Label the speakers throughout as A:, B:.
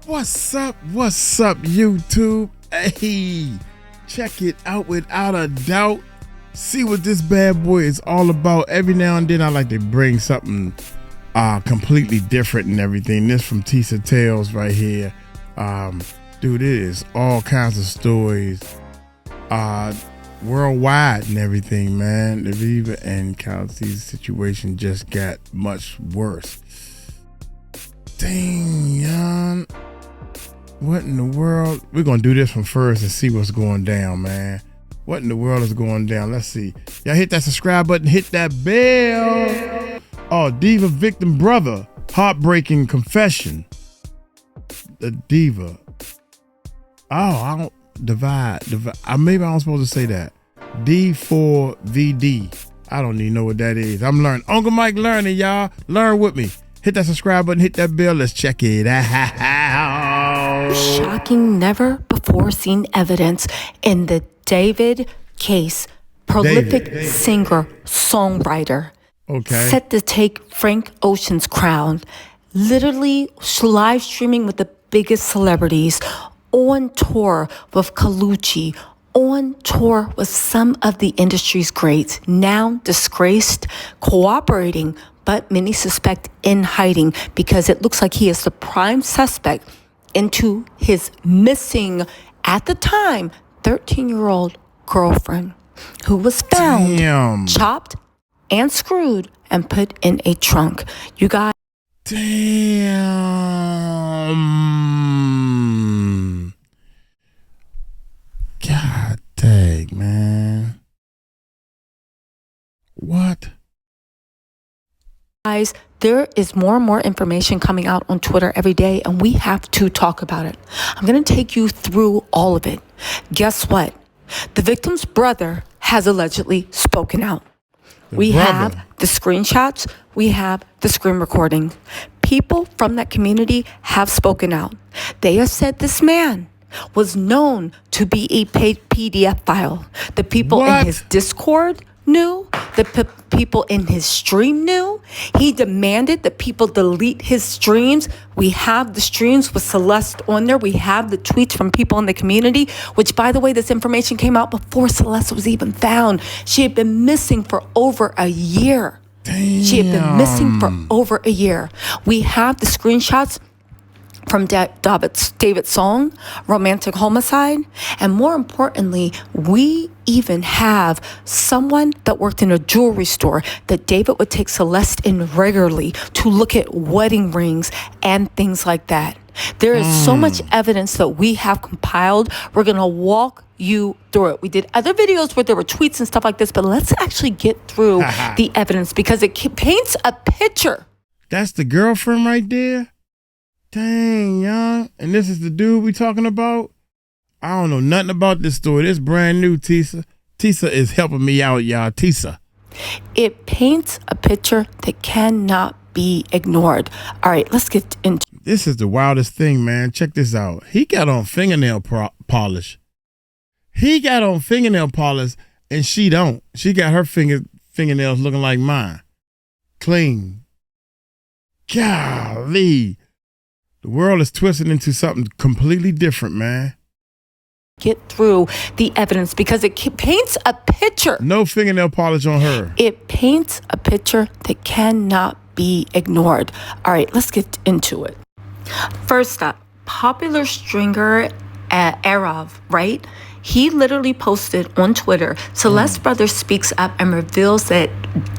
A: What's up, YouTube? Hey, check it out without a doubt. See what this bad boy is all about. Every now and then I like to bring something completely different and everything. This from Tisa Tales right here. Dude, it is all kinds of stories worldwide and everything, man. The Viva and Kelsey's situation just got much worse. Dang, young. What in the world? We're going to do this one first and see what's going down, man. What in the world is going down? Let's see. Y'all hit that subscribe button. Hit that bell. Oh, Diva victim brother. Heartbreaking confession. The Diva. Oh, I don't divide. Maybe I'm supposed to say that. D4vd. I don't even know what that is. I'm learning. Uncle Mike learning, y'all. Learn with me. Hit that subscribe button. Hit that bell. Let's check it out.
B: Shocking, never before seen evidence in the David case. Prolific singer, songwriter.
A: Okay.
B: Set to take Frank Ocean's crown. Literally live streaming with the biggest celebrities. On tour with Colucci. On tour with some of the industry's greats. Now disgraced, cooperating, but many suspect in hiding because it looks like he is the prime suspect into his missing, at the time, 13-year-old girlfriend who was found, chopped and screwed and put in a trunk. You guys.
A: Damn. God dang, man. What?
B: Guys, there is more and more information coming out on Twitter every day, and we have to talk about it. I'm going to take you through all of it. Guess what? The victim's brother has allegedly spoken out. We have the screenshots. We have the screen recordings. People from that community have spoken out. They have said this man was known to be a paid PDF file. The people in his Discord knew. The people in his stream knew. He demanded that people delete his streams. We have the streams with Celeste on there. We have the tweets from people in the community, which, by the way, this information came out before Celeste was even found. She had been missing for over a year.
A: Damn.
B: She had been missing for over a year. We have the screenshots from David's song, Romantic Homicide. And more importantly, we even have someone that worked in a jewelry store that David would take Celeste in regularly to look at wedding rings and things like that. There is so much evidence that we have compiled. We're going to walk you through it. We did other videos where there were tweets and stuff like this, but let's actually get through the evidence because it paints a picture.
A: That's the girlfriend right there? Dang, young. And this is the dude we talking about? I don't know nothing about this story. This brand new, Tisa. Tisa is helping me out, y'all. Tisa.
B: It paints a picture that cannot be ignored. All right, let's get into it.
A: This is the wildest thing, man. Check this out. He got on fingernail polish. He got on fingernail polish and she don't. She got her fingernails looking like mine. Clean. Golly. The world is twisted into something completely different, man.
B: Get through the evidence because it paints a picture.
A: No fingernail polish on her.
B: It paints a picture that cannot be ignored. All right, let's get into it. First up, popular stringer Arav, right? He literally posted on Twitter, Celeste's brother speaks up and reveals that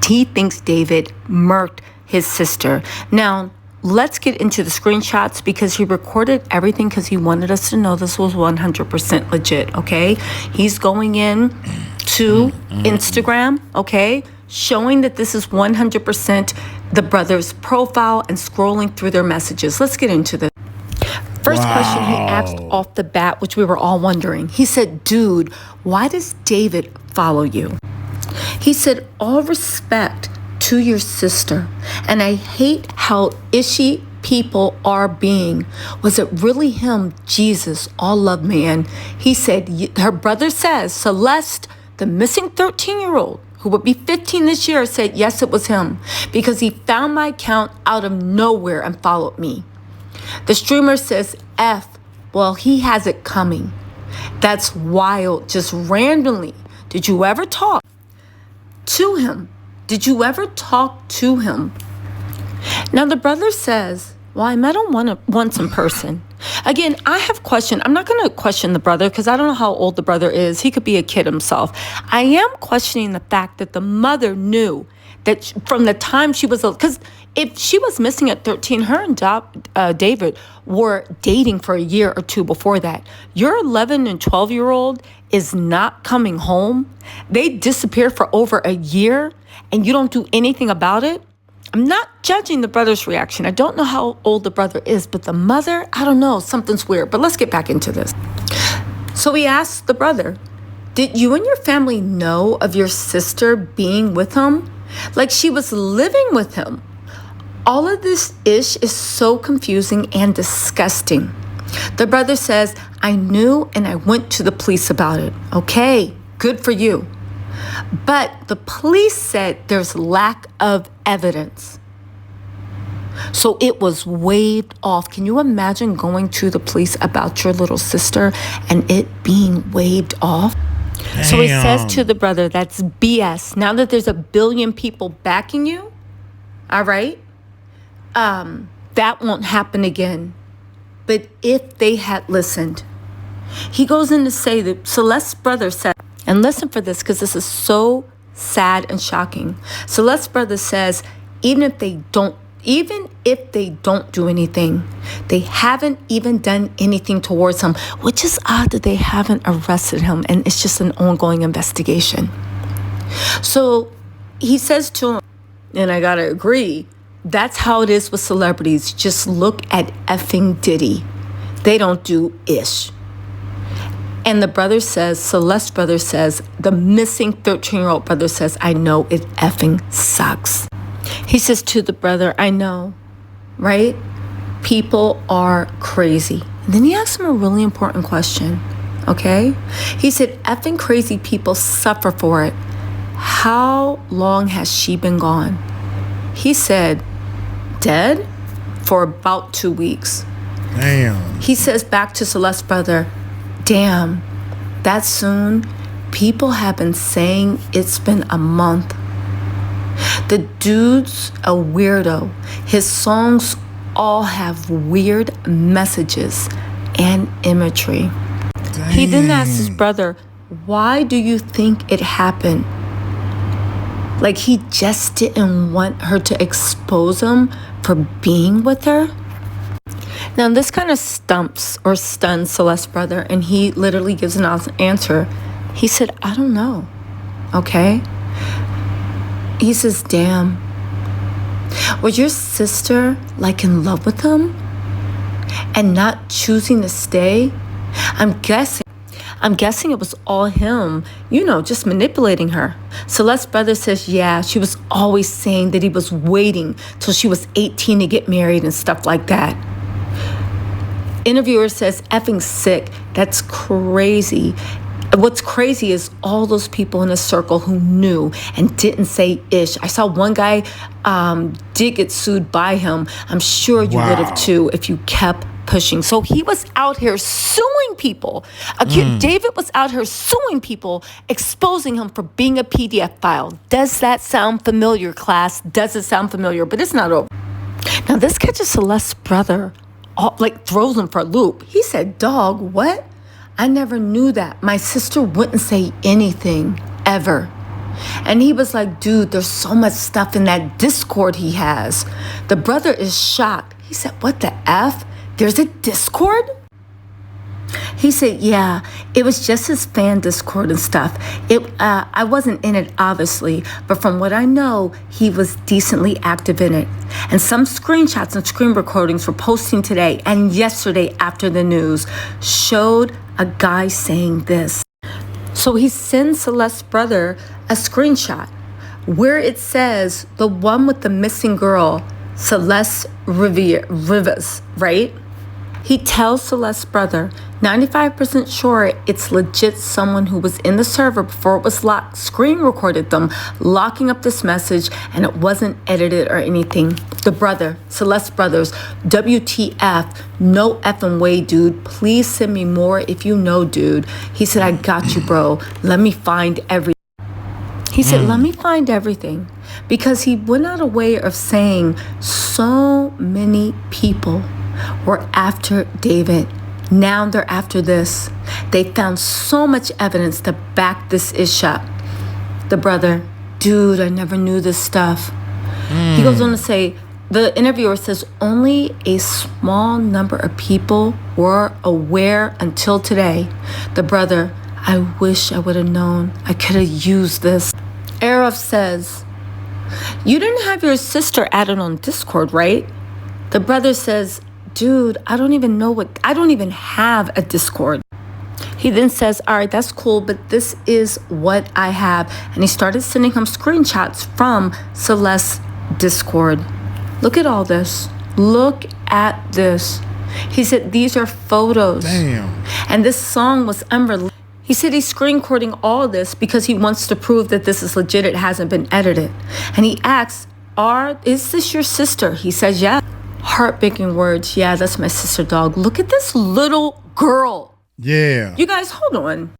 B: he thinks David murked his sister. Now, let's get into the screenshots because he recorded everything because he wanted us to know this was 100% legit, okay? He's going in to Instagram, okay, showing that this is 100% the brother's profile and scrolling through their messages. Let's get into this. First question he asked off the bat, which we were all wondering. He said, dude, why does David follow you? He said, all respect to your sister, and I hate how ishy people are being. Was it really him, Jesus, all love man? He said, her brother says, Celeste, the missing 13-year-old, who would be 15 this year, said, yes, it was him, because he found my account out of nowhere and followed me. The streamer says, F, well, he has it coming. That's wild. Just randomly. Did you ever talk to him? Did you ever talk to him? Now the brother says, well, I met him once in person. Again, I have questioned. I'm not going to question the brother because I don't know how old the brother is. He could be a kid himself. I am questioning the fact that the mother knew that from the time she was, because if she was missing at 13, her and David were dating for a year or two before that. Your 11 and 12-year-old is not coming home. They disappeared for over a year and you don't do anything about it. I'm not judging the brother's reaction. I don't know how old the brother is, but the mother, I don't know, something's weird. But let's get back into this. So he asked the brother, did you and your family know of your sister being with him? Like she was living with him. All of this ish is so confusing and disgusting. The brother says, I knew and I went to the police about it. Okay, good for you. But the police said there's lack of evidence. So it was waved off. Can you imagine going to the police about your little sister and it being waved off? Damn. So he says to the brother, that's BS. Now that there's 1 billion people backing you, all right, that won't happen again. But if they had listened, he goes in to say that Celeste's brother said, and listen for this because this is so sad and shocking. Celeste's brother says, even if they don't do anything, they haven't even done anything towards him, which is odd that they haven't arrested him and it's just an ongoing investigation. So he says to him, and I gotta agree, that's how it is with celebrities. Just look at effing Diddy. They don't do ish. And the brother says, Celeste's brother says, the missing 13-year-old brother says, I know it effing sucks. He says to the brother, I know, right? People are crazy. And then he asks him a really important question, okay? He said, effing crazy people suffer for it. How long has she been gone? He said, dead? For about 2 weeks.
A: Damn.
B: He says back to Celeste's brother, damn, that soon? People have been saying it's been a month. The dude's a weirdo. His songs all have weird messages and imagery. Dang. He then asks his brother, why do you think it happened? Like he just didn't want her to expose him for being with her? Now, this kind of stuns Celeste's brother, and he literally gives an answer. He said, I don't know, okay? He says, damn, was your sister like in love with him and not choosing to stay? I'm guessing it was all him, just manipulating her. Celeste's brother says, yeah, she was always saying that he was waiting till she was 18 to get married and stuff like that. Interviewer says, effing sick. That's crazy. What's crazy is all those people in a circle who knew and didn't say ish. I saw one guy did get sued by him. I'm sure you would have too if you kept pushing. So he was out here suing people. David was out here suing people, exposing him for being a PDF file. Does that sound familiar, class? Does it sound familiar? But it's not over. Now this catches Celeste's brother, throws him for a loop. He said, dog, what? I never knew that. My sister wouldn't say anything, ever. And he was like, dude, there's so much stuff in that Discord he has. The brother is shocked. He said, what the F? There's a Discord? He said, yeah, it was just his fan Discord and stuff. I wasn't in it, obviously, but from what I know, he was decently active in it. And some screenshots and screen recordings were posting today and yesterday after the news showed a guy saying this. So he sends Celeste's brother a screenshot where it says the one with the missing girl, Celeste Rivas, right? He tells Celeste's brother, 95% sure it's legit someone who was in the server before it was locked, screen recorded them, locking up this message, and it wasn't edited or anything. The brother, Celeste's brothers, WTF, no effing way, dude. Please send me more if you know, dude. He said, I got you, bro. Let me find everything. He said, let me find everything. Because he went out of way of saying so many people were after David. Now they're after this. They found so much evidence to back this ish up. The brother, dude, I never knew this stuff. He goes on to say, the interviewer says only a small number of people were aware until today. The brother, I wish I would have known. I could have used this. Araf says, you didn't have your sister added on Discord, right? The brother says, dude, I don't even have a Discord. He then says, all right, that's cool, but this is what I have. And he started sending him screenshots from Celeste's Discord. Look at all this. Look at this. He said, these are photos.
A: Damn.
B: And this song was unreleased. He said he's screen recording all this because he wants to prove that this is legit. It hasn't been edited. And he asks, is this your sister? He says, yeah. Heartbreaking words. Yeah, that's my sister, dog. Look at this little girl.
A: Yeah.
B: You guys, hold on.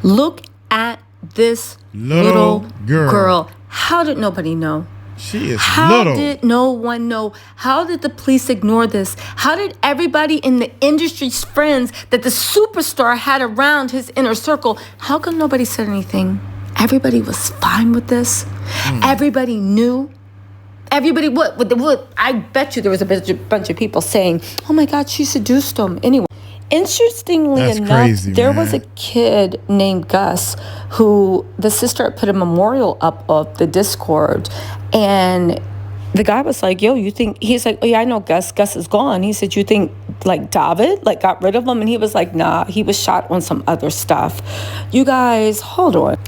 B: Look at this
A: Little girl.
B: How did nobody know?
A: She is
B: How
A: little.
B: did no one know? How did the police ignore this? How did everybody in the industry's friends that the superstar had around his inner circle, how come nobody said anything? Everybody was fine with this. Everybody knew. Everybody, what? I bet you there was a bunch of people saying, oh my God, she seduced him. Anyway, interestingly
A: That's
B: enough,
A: crazy,
B: there
A: man.
B: was a kid named Gus who the sister had put a memorial up of the Discord. And the guy was like, yo, you think, he's like, oh yeah, I know Gus. Gus is gone. He said, you think like David, like got rid of him? And he was like, nah, he was shot on some other stuff. You guys, hold on.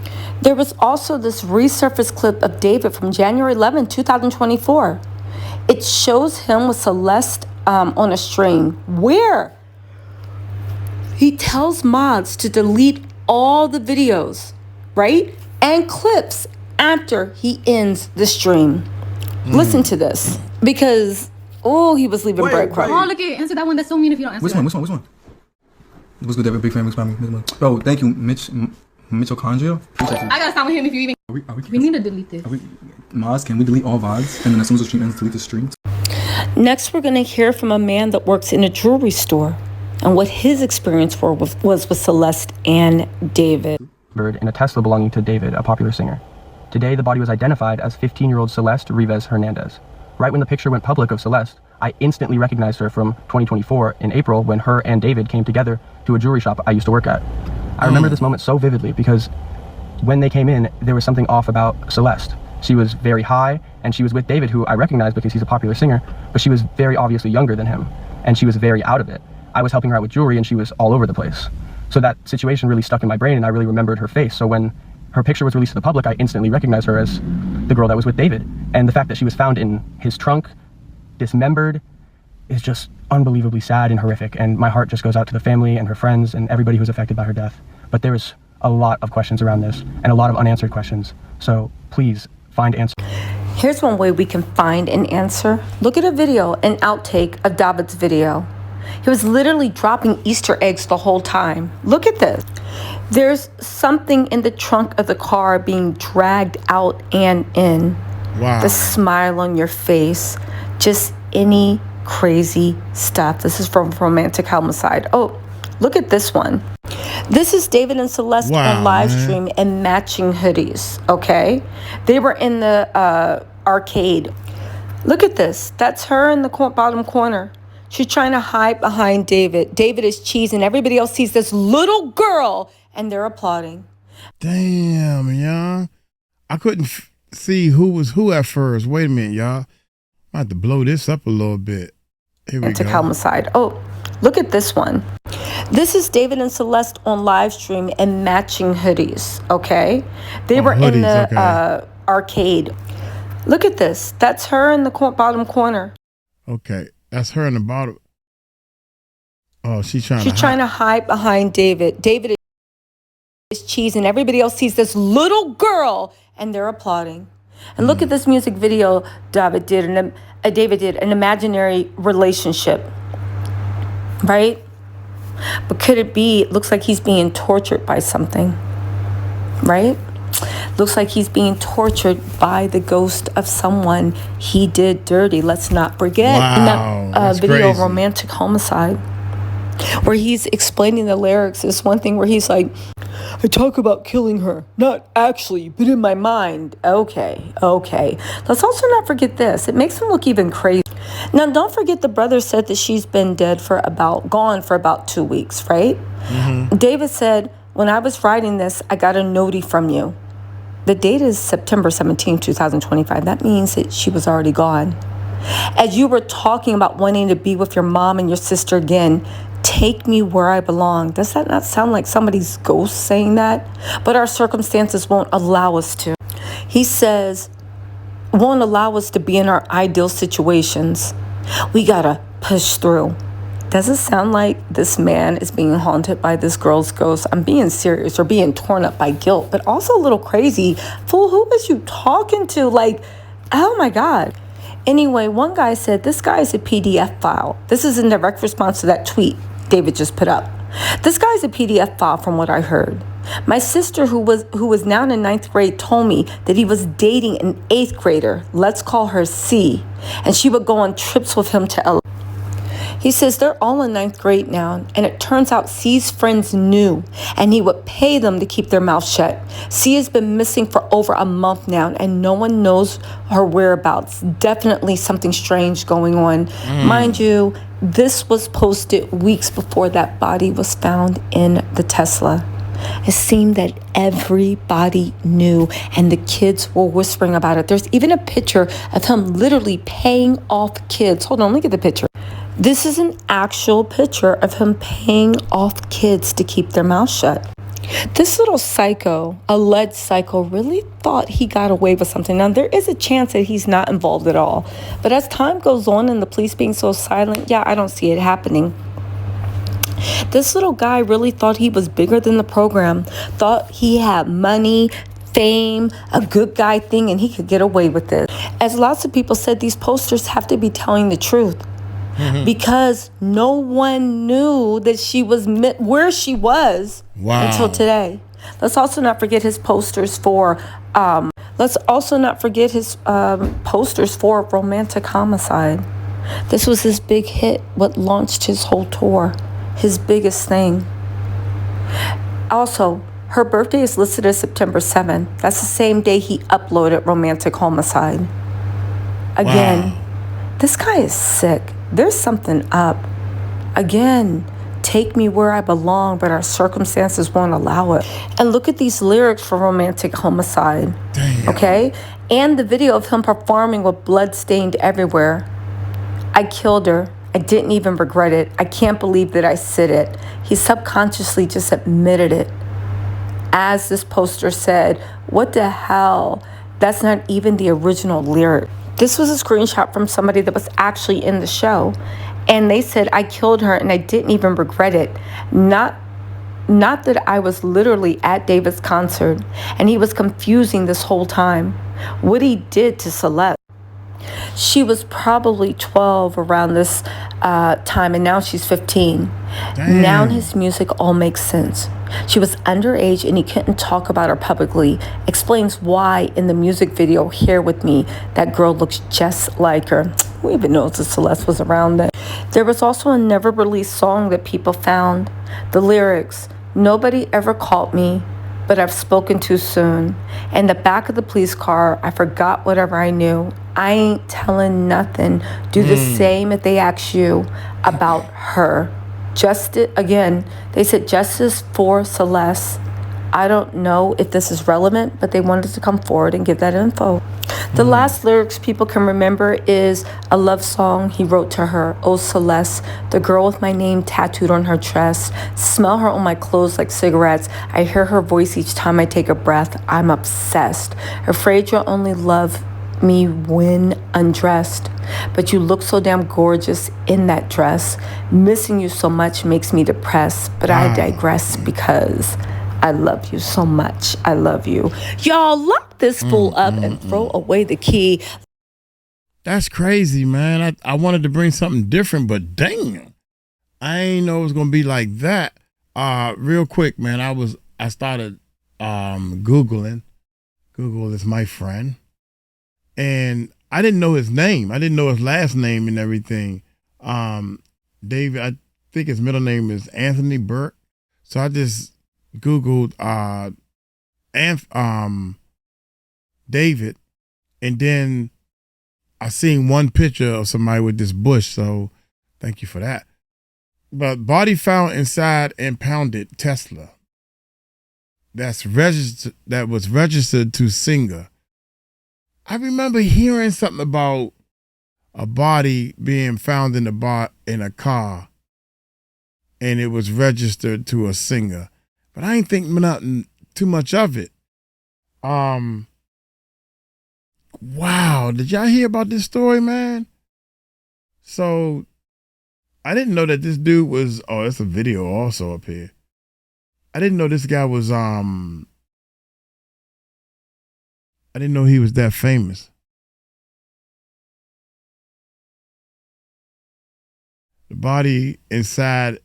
B: There was also this resurfaced clip of David from January 11, 2024. It shows him with Celeste on a stream where he tells mods to delete all the videos, right? And clips after he ends the stream. Listen to this. Because, he was leaving breadcrumbs.
C: Oh, look at answer that one. That's so mean if you don't answer
D: Which one? What's good, David? Big fan, bro, thank you, Mitochondria.
C: I gotta stop with him if you even. We need to delete this.
D: Maz, can we delete all VODs? And then as soon as the stream ends, delete the stream?
B: Next, we're going to hear from a man that works in a jewelry store and what his experience was with Celeste and David.
E: In a Tesla belonging to David, a popular singer. Today, the body was identified as 15-year-old Celeste Rivas Hernandez. Right when the picture went public of Celeste, I instantly recognized her from 2024 in April when her and David came together to a jewelry shop I used to work at. I remember this moment so vividly because when they came in, there was something off about Celeste. She was very high, and she was with David, who I recognize because he's a popular singer, but she was very obviously younger than him, and she was very out of it. I was helping her out with jewelry, and she was all over the place. So that situation really stuck in my brain, and I really remembered her face. So when her picture was released to the public, I instantly recognized her as the girl that was with David. And the fact that she was found in his trunk, dismembered, is just unbelievably sad and horrific. And my heart just goes out to the family and her friends and everybody who's affected by her death. But there's a lot of questions around this and a lot of unanswered questions. So please find answers.
B: Here's one way we can find an answer. Look at a video, an outtake of David's video. He was literally dropping Easter eggs the whole time. Look at this. There's something in the trunk of the car being dragged out and in.
A: Wow.
B: The smile on your face. Just any crazy stuff. This is from Romantic Homicide. Oh, look at this one. This is David and Celeste on live stream in matching hoodies, okay? They were in the arcade. Look at this. That's her in the bottom corner. She's trying to hide behind David. David is cheesing. Everybody else sees this little girl, and they're applauding.
A: Damn, y'all. I couldn't see who was who at first. Wait a minute, y'all. I have to blow this up a little bit. Here we go.
B: Homicide. Oh, look at this one. This is David and Celeste on live stream in matching hoodies, okay? They were in the arcade. Look at this. That's her in the bottom corner.
A: Okay, that's her in the bottom. Oh, she's trying
B: She's
A: to
B: trying to hide behind David. David is cheese, and everybody else sees this little girl, and they're applauding. And look at this music video David did, an imaginary relationship, right? But could it be? It looks like he's being tortured by something, right? Looks like he's being tortured by the ghost of someone he did dirty. Let's not forget in that video of Romantic Homicide, where he's explaining the lyrics. Is one thing where he's like, I talk about killing her, not actually, but in my mind. Okay. Let's also not forget this. It makes him look even crazy. Now, don't forget the brother said that she's been gone for about 2 weeks, right? David said, when I was writing this, I got a notey from you. The date is September 17, 2025. That means that she was already gone. As you were talking about wanting to be with your mom and your sister again, take me where I belong. Does that not sound like somebody's ghost saying that? But our circumstances won't allow us to. He says, won't allow us to be in our ideal situations. We gotta push through. Does it sound like this man is being haunted by this girl's ghost? I'm being serious, or being torn up by guilt, but also a little crazy. Fool, who was you talking to? Like, oh my God. Anyway, one guy said, this guy is a PDF file. This is in direct response to that tweet David just put up. This guy's a PDF file from what I heard. My sister, who was now in 9th grade, told me that he was dating an 8th grader. Let's call her C. And she would go on trips with him to LA. He says they're all in 9th grade now, and it turns out C's friends knew, and he would pay them to keep their mouth shut. C has been missing for over a month now, and no one knows her whereabouts. Definitely something strange going on. Mind you, this was posted weeks before that body was found in the Tesla. It seemed that everybody knew, and the kids were whispering about it. There's even a picture of him literally paying off kids. Hold on, look at the picture. This is an actual picture of him paying off kids to keep their mouth shut. This little psycho, alleged psycho, really thought he got away with something. Now, there is a chance that he's not involved at all. But as time goes on and the police being so silent, I don't see it happening. This little guy really thought he was bigger than the program, thought he had money, fame, a good guy thing, and he could get away with it. As lots of people said, these posters have to be telling the truth. Because no one knew that she was where she was until today. Let's also not forget his posters for Romantic Homicide. This was his big hit, what launched his whole tour, his biggest thing. Also, her birthday is listed as September 7th. That's the same day he uploaded Romantic Homicide. Again, this guy is sick. There's something up. Again, take me where I belong, but our circumstances won't allow it. And look at these lyrics for Romantic Homicide. Damn. Okay? And the video of him performing with blood stained everywhere. I killed her. I didn't even regret it. I can't believe that I said it. He subconsciously just admitted it. As this poster said, what the hell? That's not even the original lyric. This was a screenshot from somebody that was actually in the show. And they said, I killed her and I didn't even regret it. Not that I was literally at David's concert and he was confusing this whole time what he did to Celeste. She was probably 12 around this time, and now she's 15. Damn. Now his music all makes sense. She was underage and he couldn't talk about her publicly. Explains why in the music video, Here With Me, that girl looks just like her. Who even knows that Celeste was around then? There was also a never released song that people found. The lyrics, nobody ever called me, but I've spoken too soon. In the back of the police car, I forgot whatever I knew. I ain't telling nothing. Do the same if they ask you about her. Again, they said justice for Celeste. I don't know if this is relevant, but they wanted to come forward and give that info. The last lyrics people can remember is a love song he wrote to her. Oh, Celeste, the girl with my name tattooed on her chest. Smell her on my clothes like cigarettes. I hear her voice each time I take a breath. I'm obsessed. Afraid you'll only love me when undressed, but you look so damn gorgeous in that dress. Missing you so much makes me depressed, but I digress because I love you so much. I love you. Y'all lock this fool up and throw away the key.
A: That's crazy, man. I wanted to bring something different, but damn, I ain't know it was gonna be like that. Real quick, man, I started Googling. Google is my friend. And I didn't know his name. I didn't know his last name and everything. David, I think his middle name is Anthony Burke. So I just Googled David, and then I seen one picture of somebody with this bush. So thank you for that. But body found inside impounded Tesla. That was registered to Singer. I remember hearing something about a body being found in a car, and it was registered to a Singer. But I ain't think nothing too much of it. Wow, did y'all hear about this story, man? So I didn't know that this dude was. Oh, it's a video also up here. I didn't know this guy was. I didn't know he was that famous. The body inside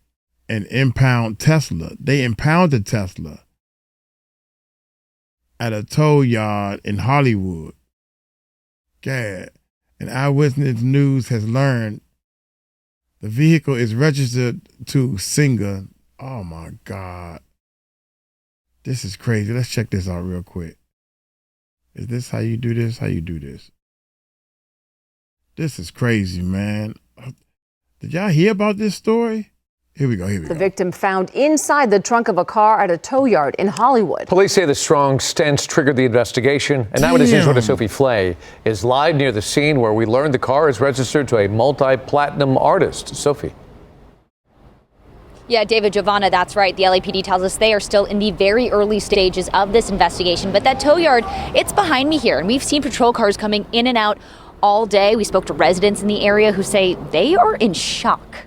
A: an impound Tesla. They impounded Tesla at a tow yard in Hollywood. God. And Eyewitness News has learned the vehicle is registered to Singer. Oh my God. This is crazy. Let's check this out real quick. Is this how you do this? How you do this? This is crazy, man. Did y'all hear about this story? Here we go.
F: The victim found inside the trunk of a car at a tow yard in Hollywood.
G: Police say the strong stench triggered the investigation. And now Eyewitness News Sophie Flay is live near the scene where we learned the car is registered to a multi-platinum artist. Sophie.
H: Yeah, David, Giovanna, that's right. The LAPD tells us they are still in the very early stages of this investigation. But that tow yard, it's behind me here. And we've seen patrol cars coming in and out all day. We spoke to residents in the area who say they are in shock.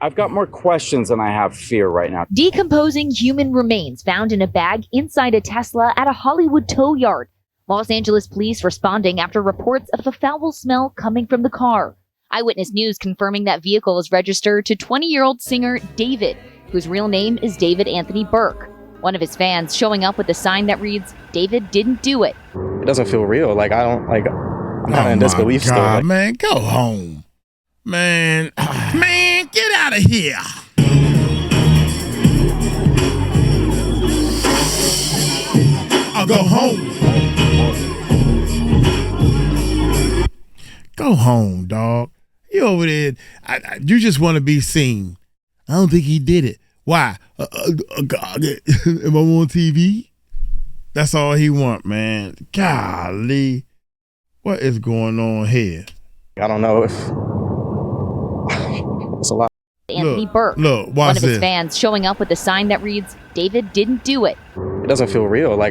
I: I've got more questions than I have fear right now.
J: Decomposing human remains found in a bag inside a Tesla at a Hollywood tow yard. Los Angeles police responding after reports of a foul smell coming from the car. Eyewitness News confirming that vehicle is registered to 20-year-old singer David, whose real name is David Anthony Burke. One of his fans showing up with a sign that reads, "David didn't do it."
K: It doesn't feel real. I'm kind of in disbelief still.
A: God, man, go home. Man, man, get out of here. I'll go home. Go home, dog. You over there. You just want to be seen. I don't think he did it. Why? God, am I on TV? That's all he want, man. Golly. What is going on here?
K: I don't know if it's a lot.
J: Anthony Burke, one of his fans showing up with a sign that reads, "David didn't do it."
K: It doesn't feel real. I'm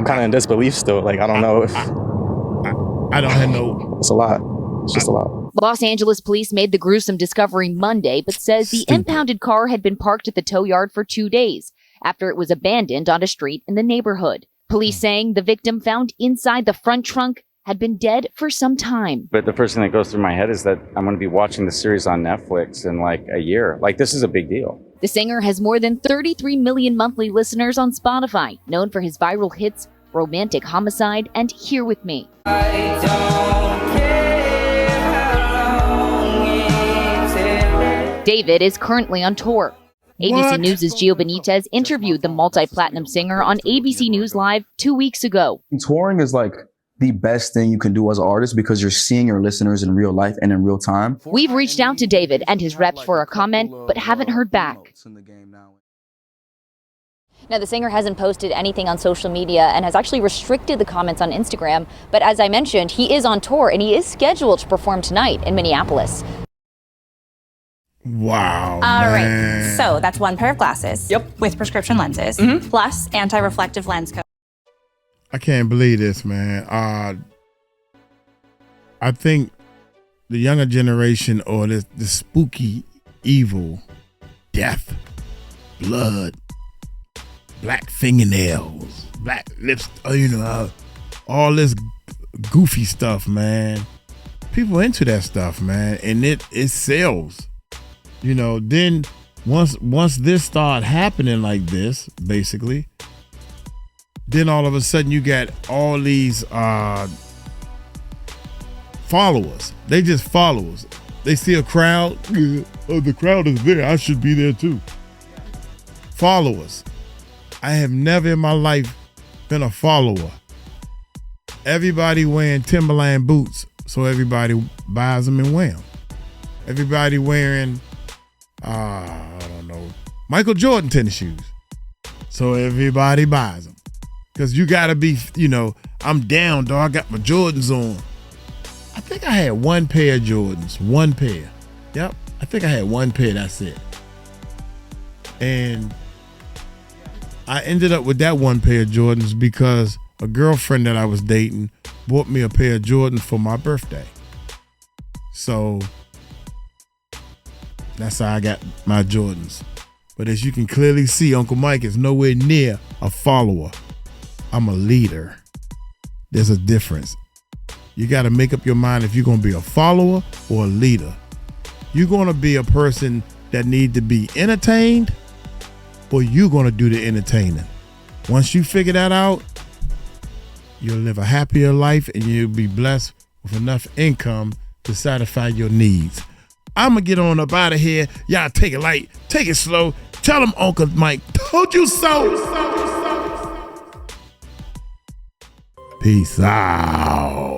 K: kind of in disbelief still. I don't know if
A: I don't have no.
K: It's a lot. It's just a lot.
J: Los Angeles police made the gruesome discovery Monday, but says the impounded car had been parked at the tow yard for 2 days after it was abandoned on a street in the neighborhood. Police saying the victim found inside the front trunk had been dead for some time.
I: But the first thing that goes through my head is that I'm going to be watching the series on Netflix in a year. This is a big deal.
J: The singer has more than 33 million monthly listeners on Spotify, known for his viral hits Romantic Homicide and Here With Me. David is currently on tour. ABC News' Gio Benitez interviewed the multi-platinum singer on ABC News Live 2 weeks ago.
L: Touring is the best thing you can do as an artist because you're seeing your listeners in real life and in real time.
J: We've reached out to David and his reps for a comment, but haven't heard back.
H: Now, the singer hasn't posted anything on social media and has actually restricted the comments on Instagram. But as I mentioned, he is on tour and he is scheduled to perform tonight in Minneapolis.
A: Wow.
M: All right. So that's one pair of glasses. Yep. With prescription lenses. Plus anti-reflective lens coat.
A: I can't believe this, man. I think the younger generation, or the spooky evil, death, blood, black fingernails, black lips, all this goofy stuff, man. People into that stuff, man, and it sells. Then once this started happening like this, basically, then all of a sudden you got all these followers. They just followers. They see a crowd. Oh, the crowd is there. I should be there too. Followers. I have never in my life been a follower. Everybody wearing Timberland boots, so everybody buys them and wear them. Everybody wearing, I don't know, Michael Jordan tennis shoes, so everybody buys them. Because you got to be, I'm down, dog. I got my Jordans on. I think I had one pair of Jordans. One pair. Yep. I think I had one pair. That's it. And I ended up with that one pair of Jordans because a girlfriend that I was dating bought me a pair of Jordans for my birthday. So that's how I got my Jordans. But as you can clearly see, Uncle Mike is nowhere near a follower. I'm a leader. There's a difference. You got to make up your mind if you're going to be a follower or a leader. You're going to be a person that need to be entertained, or you're going to do the entertaining. Once you figure that out, you'll live a happier life and you'll be blessed with enough income to satisfy your needs. I'm going to get on up out of here. Y'all take it light, take it slow. Tell them Uncle Mike told you so. Peace out.